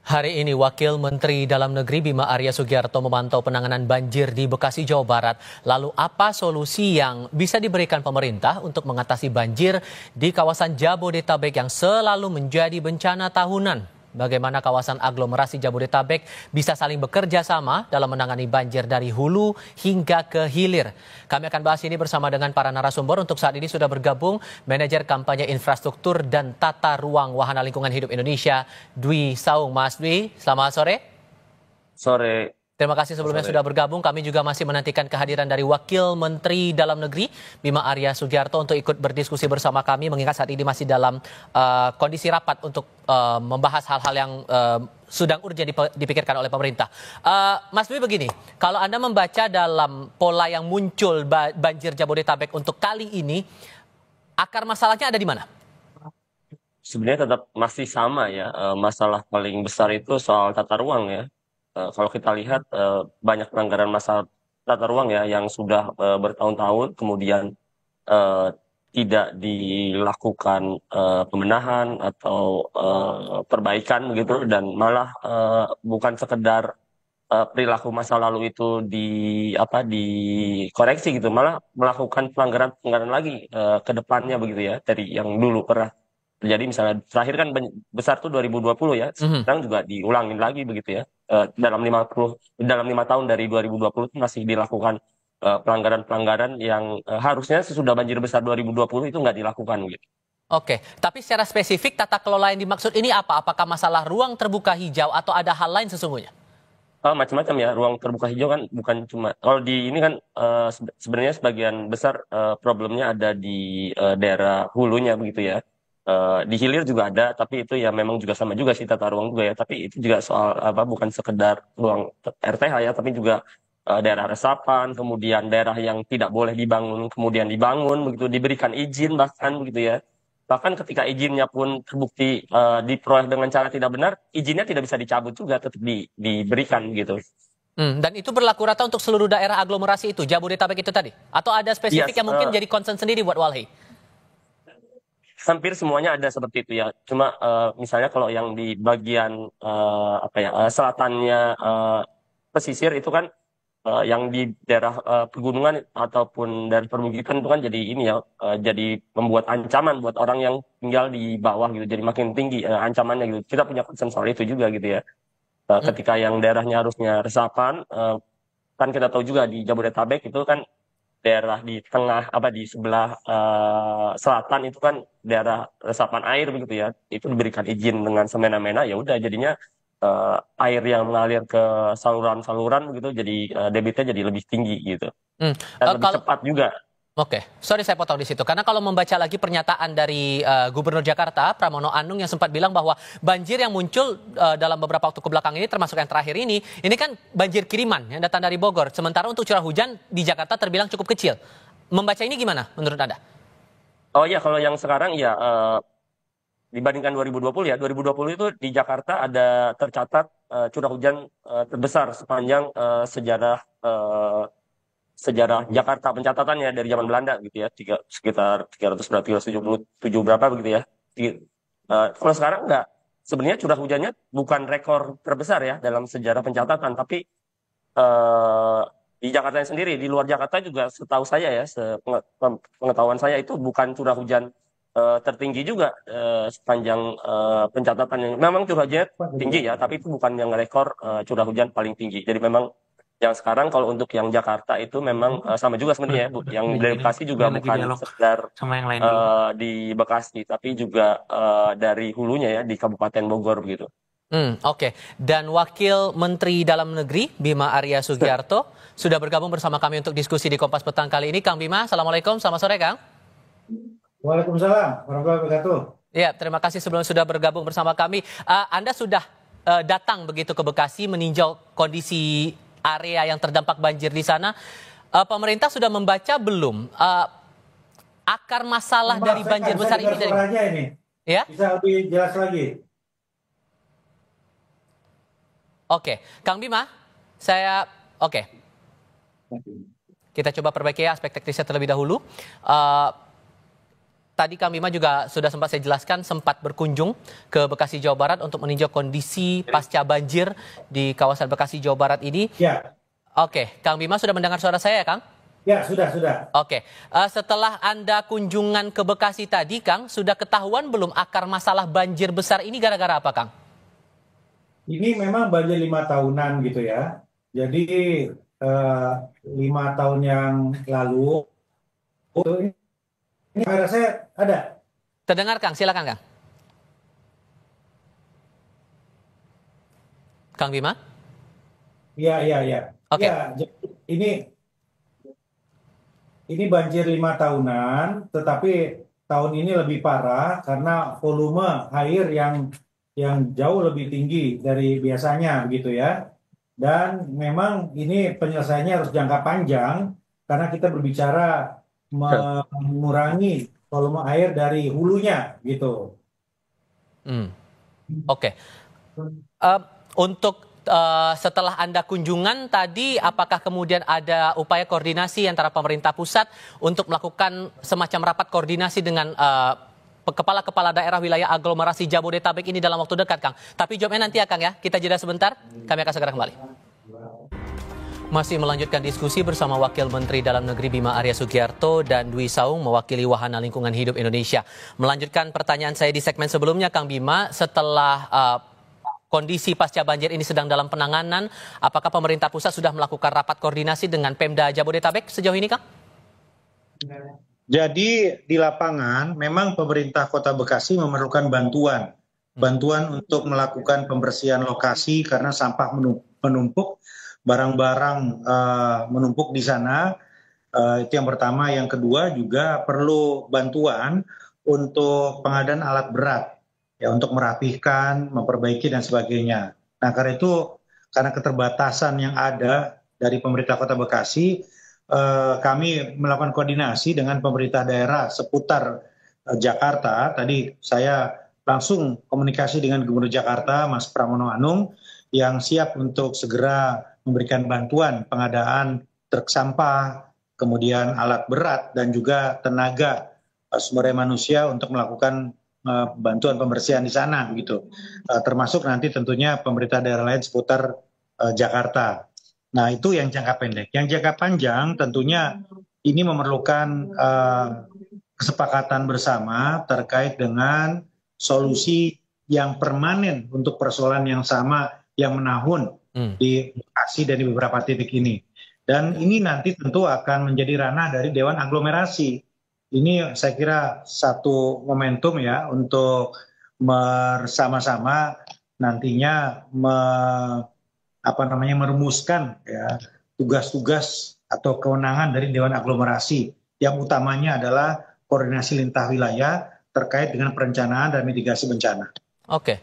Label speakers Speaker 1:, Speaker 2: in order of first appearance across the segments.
Speaker 1: Hari ini Wakil Menteri Dalam Negeri Bima Arya Sugiarto memantau penanganan banjir di Bekasi, Jawa Barat. Lalu apa solusi yang bisa diberikan pemerintah untuk mengatasi banjir di kawasan Jabodetabek yang selalu menjadi bencana tahunan? Bagaimana kawasan aglomerasi Jabodetabek bisa saling bekerja sama dalam menangani banjir dari hulu hingga ke hilir? Kami akan bahas ini bersama dengan para narasumber. Untuk saat ini sudah bergabung Manajer Kampanye Infrastruktur dan Tata Ruang Wahana Lingkungan Hidup Indonesia, Dwi Saung. Mas Dwi, selamat sore.
Speaker 2: Sore.
Speaker 1: Terima kasih sebelumnya sudah bergabung. Kami juga masih menantikan kehadiran dari Wakil Menteri Dalam Negeri Bima Arya Sugiarto untuk ikut berdiskusi bersama kami, mengingat saat ini masih dalam kondisi rapat untuk membahas hal-hal yang sedang urgen dipikirkan oleh pemerintah. Mas Dwi, begini, kalau Anda membaca dalam pola yang muncul banjir Jabodetabek untuk kali ini, akar masalahnya ada di mana?
Speaker 2: Sebenarnya tetap masih sama ya. Masalah paling besar itu soal tata ruang ya. Kalau kita lihat banyak pelanggaran masalah tata ruang ya yang sudah bertahun-tahun kemudian eh, tidak dilakukan pembenahan atau perbaikan begitu, dan malah bukan sekedar perilaku masa lalu itu dikoreksi gitu, malah melakukan pelanggaran lagi ke depannya begitu ya, dari yang dulu pernah terjadi. Misalnya terakhir kan besar tuh 2020 ya, sekarang juga diulangin lagi begitu ya. Dalam 5 tahun dari 2020 itu masih dilakukan pelanggaran-pelanggaran yang harusnya sesudah banjir besar 2020 itu nggak dilakukan gitu.
Speaker 1: Oke, tapi secara spesifik tata kelola yang dimaksud ini apa? Apakah masalah ruang terbuka hijau atau ada hal lain sesungguhnya?
Speaker 2: Macam-macam ya, ruang terbuka hijau kan bukan cuma kalau di ini kan sebenarnya sebagian besar problemnya ada di daerah hulunya begitu ya. Di hilir juga ada, tapi itu ya memang juga sama juga sih tata ruang juga ya. Tapi itu juga soal apa, bukan sekedar ruang RTH ya, tapi juga daerah resapan, kemudian daerah yang tidak boleh dibangun, kemudian dibangun begitu, diberikan izin bahkan begitu ya. Bahkan ketika izinnya pun terbukti diperoleh dengan cara tidak benar, izinnya tidak bisa dicabut juga, tetap diberikan gitu.
Speaker 1: Dan itu berlaku rata untuk seluruh daerah aglomerasi itu, Jabodetabek itu tadi? Atau ada
Speaker 2: Iya,
Speaker 1: spesifik yang mungkin jadi concern sendiri buat Walhi?
Speaker 2: hampir semuanya ada seperti itu ya. Cuma misalnya kalau yang di bagian apa ya, selatannya pesisir itu kan yang di daerah pegunungan ataupun dari perbukitan itu kan jadi ini ya, jadi membuat ancaman buat orang yang tinggal di bawah gitu, jadi makin tinggi ancamannya gitu. Kita punya concern soal itu juga gitu ya. Ketika yang daerahnya harusnya resapan, kan kita tahu juga di Jabodetabek itu kan daerah di tengah apa di sebelah selatan itu kan daerah resapan air begitu ya. Itu diberikan izin dengan semena-mena, ya udah jadinya air yang mengalir ke saluran-saluran begitu, jadi debitnya jadi lebih tinggi gitu,
Speaker 1: Hmm,
Speaker 2: dan lebih
Speaker 1: kalau
Speaker 2: cepat juga.
Speaker 1: Oke, sorry saya potong di situ. Karena kalau membaca lagi pernyataan dari Gubernur Jakarta, Pramono Anung, yang sempat bilang bahwa banjir yang muncul dalam beberapa waktu kebelakang ini, termasuk yang terakhir ini kan banjir kiriman yang datang dari Bogor. Sementara untuk curah hujan di Jakarta terbilang cukup kecil. Membaca ini gimana menurut Anda?
Speaker 2: Oh iya, kalau yang sekarang ya dibandingkan 2020 ya, 2020 itu di Jakarta ada tercatat curah hujan terbesar sepanjang sejarah Jakarta, pencatatannya dari zaman Belanda gitu ya, sekitar 300 berapa, 377 berapa begitu ya. Kalau sekarang enggak, sebenarnya curah hujannya bukan rekor terbesar ya dalam sejarah pencatatan, tapi eh, di Jakarta sendiri, di luar Jakarta juga setahu saya ya, pengetahuan saya itu bukan curah hujan tertinggi juga sepanjang pencatatan. Yang memang curah hujannya tinggi ya, tapi itu bukan yang rekor curah hujan paling tinggi. Jadi memang yang sekarang kalau untuk yang Jakarta itu memang sama juga sebenarnya ya, yang dari Bekasi juga bukan sekedar
Speaker 3: sama yang lain dulu.
Speaker 2: di Bekasi, tapi juga dari hulunya ya di Kabupaten Bogor begitu.
Speaker 1: Oke. Dan Wakil Menteri Dalam Negeri Bima Arya Sugiarto sudah bergabung bersama kami untuk diskusi di Kompas Petang kali ini. Kang Bima, Assalamualaikum, selamat sore Kang.
Speaker 4: Waalaikumsalam warahmatullahi wabarakatuh.
Speaker 1: Ya, terima kasih sebelum sudah bergabung bersama kami. Anda sudah datang begitu ke Bekasi meninjau kondisi area yang terdampak banjir di sana. Pemerintah sudah membaca belum akar masalah dari banjir besar ini dari
Speaker 4: Suaranya ini
Speaker 1: ya?
Speaker 4: bisa lebih jelas lagi.
Speaker 1: Oke, Kang Bima, oke. Kita coba perbaiki aspek teknisnya terlebih dahulu. tadi Kang Bima juga sudah sempat saya jelaskan, sempat berkunjung ke Bekasi, Jawa Barat untuk meninjau kondisi pasca banjir di kawasan Bekasi, Jawa Barat ini.
Speaker 4: Ya,
Speaker 1: Oke, Kang Bima sudah mendengar suara saya, Kang?
Speaker 4: ya sudah.
Speaker 1: Oke, setelah Anda kunjungan ke Bekasi tadi, Kang, sudah ketahuan belum akar masalah banjir besar ini gara-gara apa, Kang?
Speaker 4: Ini memang banjir 5 tahunan gitu ya. Jadi 5 tahun yang lalu, ini kamera saya ada.
Speaker 1: Terdengar, Kang? Silakan, Kang. Kang Bima?
Speaker 4: Iya.
Speaker 1: Oke.
Speaker 4: Ya, jadi ini banjir 5 tahunan, tetapi tahun ini lebih parah karena volume air yang jauh lebih tinggi dari biasanya begitu ya. Dan memang ini penyelesaiannya harus jangka panjang karena kita berbicara mengurangi volume air dari hulunya gitu.
Speaker 1: Oke. Untuk setelah Anda kunjungan tadi, apakah kemudian ada upaya koordinasi antara pemerintah pusat untuk melakukan semacam rapat koordinasi dengan kepala-kepala daerah wilayah aglomerasi Jabodetabek ini dalam waktu dekat, Kang? Tapi jawabnya nanti ya, Kang ya. Kita jeda sebentar, kami akan segera kembali. Masih melanjutkan diskusi bersama Wakil Menteri Dalam Negeri Bima Arya Sugiarto dan Dwi Saung mewakili Wahana Lingkungan Hidup Indonesia. Melanjutkan pertanyaan saya di segmen sebelumnya, Kang Bima, setelah kondisi pasca banjir ini sedang dalam penanganan, apakah pemerintah pusat sudah melakukan rapat koordinasi dengan Pemda Jabodetabek sejauh ini, Kang?
Speaker 3: Jadi di lapangan memang pemerintah Kota Bekasi memerlukan bantuan untuk melakukan pembersihan lokasi karena sampah menumpuk, barang-barang menumpuk di sana. Itu yang pertama. Yang kedua juga perlu bantuan untuk pengadaan alat berat ya untuk merapihkan, memperbaiki dan sebagainya. Nah, karena keterbatasan yang ada dari pemerintah Kota Bekasi, kami melakukan koordinasi dengan pemerintah daerah seputar Jakarta. Tadi saya langsung komunikasi dengan Gubernur Jakarta, Mas Pramono Anung, yang siap untuk segera memberikan bantuan pengadaan truk sampah, kemudian alat berat, dan juga tenaga sumber daya manusia untuk melakukan bantuan pembersihan di sana, gitu. Termasuk nanti tentunya pemerintah daerah lain seputar Jakarta. Nah, itu yang jangka pendek. Yang jangka panjang tentunya ini memerlukan kesepakatan bersama terkait dengan solusi yang permanen untuk persoalan yang sama yang menahun di Bekasi dan di beberapa titik ini. Dan ini nanti tentu akan menjadi ranah dari Dewan Aglomerasi. Ini saya kira satu momentum ya untuk bersama-sama nantinya merumuskan ya tugas-tugas atau kewenangan dari Dewan Aglomerasi yang utamanya adalah koordinasi lintas wilayah terkait dengan perencanaan dan mitigasi bencana.
Speaker 1: Oke,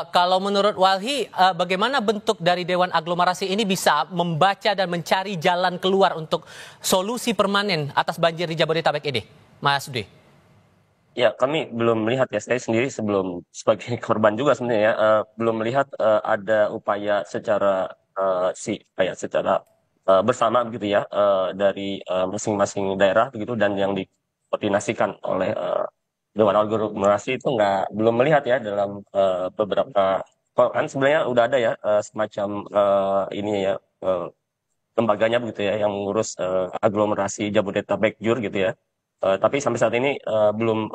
Speaker 1: kalau menurut Walhi, bagaimana bentuk dari Dewan Aglomerasi ini bisa membaca dan mencari jalan keluar untuk solusi permanen atas banjir di Jabodetabek ini, Mas Dwi?
Speaker 2: Ya, kami belum melihat ya, saya sendiri sebelum sebagai korban juga sebenarnya ya, belum melihat ada upaya secara bersama begitu ya dari masing-masing daerah begitu dan yang dikoordinasikan oleh Dewan Aglomerasi itu belum melihat ya dalam beberapa kan sebenarnya udah ada ya semacam ini ya lembaganya begitu ya yang mengurus aglomerasi Jabodetabek Jur gitu ya. Tapi sampai saat ini belum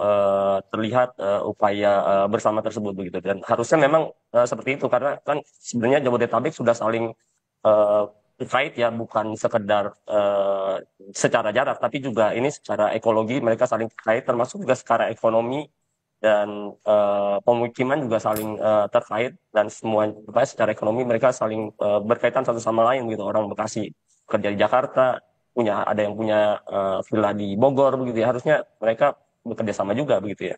Speaker 2: terlihat upaya bersama tersebut begitu dan harusnya memang seperti itu karena kan sebenarnya Jabodetabek sudah saling terkait ya bukan sekedar secara jarak tapi juga ini secara ekologi mereka saling terkait termasuk juga secara ekonomi dan pemukiman juga saling terkait dan semua secara ekonomi mereka saling berkaitan satu sama lain gitu. Orang Bekasi kerja di Jakarta ada yang punya villa di Bogor begitu ya, harusnya mereka bekerja sama juga begitu ya.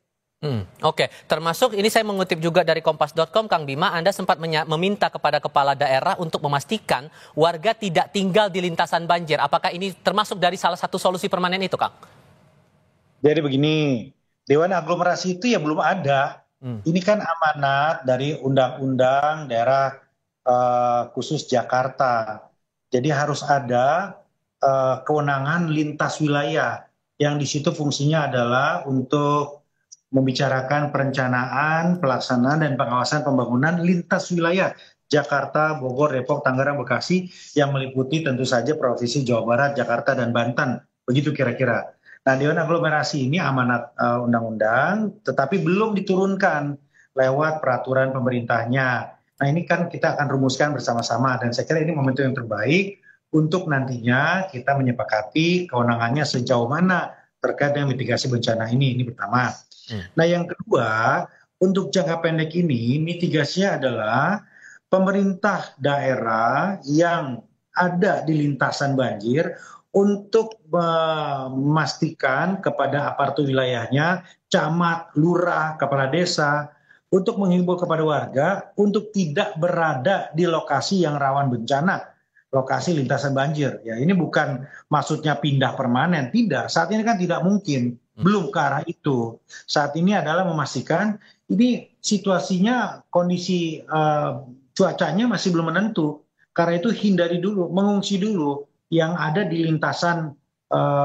Speaker 1: Oke, termasuk ini saya mengutip juga dari Kompas.com, Kang Bima, Anda sempat meminta kepada kepala daerah untuk memastikan warga tidak tinggal di lintasan banjir. Apakah ini termasuk dari salah satu solusi permanen itu, Kang?
Speaker 3: Jadi begini, Dewan Aglomerasi itu ya belum ada. Ini kan amanat dari Undang-Undang Daerah Khusus Jakarta. Jadi harus ada kewenangan lintas wilayah yang di situ fungsinya adalah untuk membicarakan perencanaan, pelaksanaan, dan pengawasan pembangunan lintas wilayah Jakarta, Bogor, Depok, Tangerang, Bekasi yang meliputi tentu saja Provinsi Jawa Barat, Jakarta, dan Banten. Begitu kira-kira. Nah, Dewan Aglomerasi ini amanat undang-undang, tetapi belum diturunkan lewat peraturan pemerintahnya. Nah, ini kan kita akan rumuskan bersama-sama, dan saya kira ini momentum yang terbaik untuk nantinya kita menyepakati kewenangannya sejauh mana terkait dengan mitigasi bencana ini pertama. Nah, yang kedua, untuk jangka pendek ini mitigasinya adalah pemerintah daerah yang ada di lintasan banjir untuk memastikan kepada aparatur wilayahnya, camat, lurah, kepala desa, untuk menghimbau kepada warga untuk tidak berada di lokasi yang rawan bencana, lokasi lintasan banjir. Ya, ini bukan maksudnya pindah permanen, tidak. Saat ini kan tidak mungkin, belum ke arah itu. Saat ini adalah memastikan ini situasinya, kondisi cuacanya masih belum menentu. Karena itu hindari dulu, mengungsi dulu yang ada di lintasan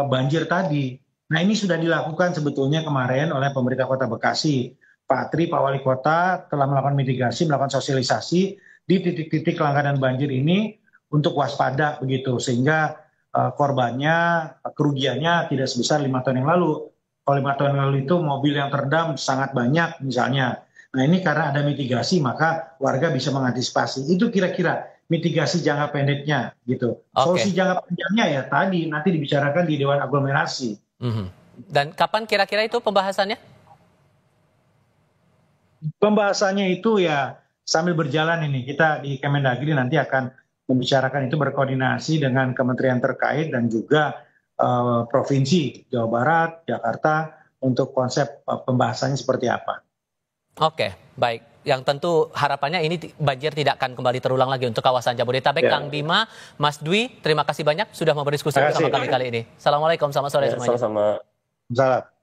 Speaker 3: banjir tadi. Nah, ini sudah dilakukan sebetulnya kemarin oleh pemerintah Kota Bekasi. Pak Tri, Pak Wali Kota telah melakukan mitigasi, melakukan sosialisasi di titik-titik langganan banjir ini untuk waspada begitu, sehingga korbannya, kerugiannya tidak sebesar 5 tahun yang lalu. Kalau 5 tahun yang lalu itu mobil yang terendam sangat banyak misalnya. Nah, ini karena ada mitigasi maka warga bisa mengantisipasi. Itu kira-kira mitigasi jangka pendeknya gitu. Solusi jangka panjangnya ya tadi nanti dibicarakan di Dewan Aglomerasi.
Speaker 1: Dan kapan kira-kira itu pembahasannya?
Speaker 3: Pembahasannya itu ya sambil berjalan ini. Kita di Kemendagri nanti akan membicarakan itu, berkoordinasi dengan kementerian terkait dan juga provinsi Jawa Barat, Jakarta untuk konsep pembahasannya seperti apa.
Speaker 1: Oke, baik. Yang tentu harapannya ini banjir tidak akan kembali terulang lagi untuk kawasan Jabodetabek. Kang Bima, Mas Dwi, terima kasih banyak sudah mau berdiskusi bersama kami kali ini. Assalamualaikum, selamat sore semuanya.
Speaker 2: Sama-sama.
Speaker 3: Salam.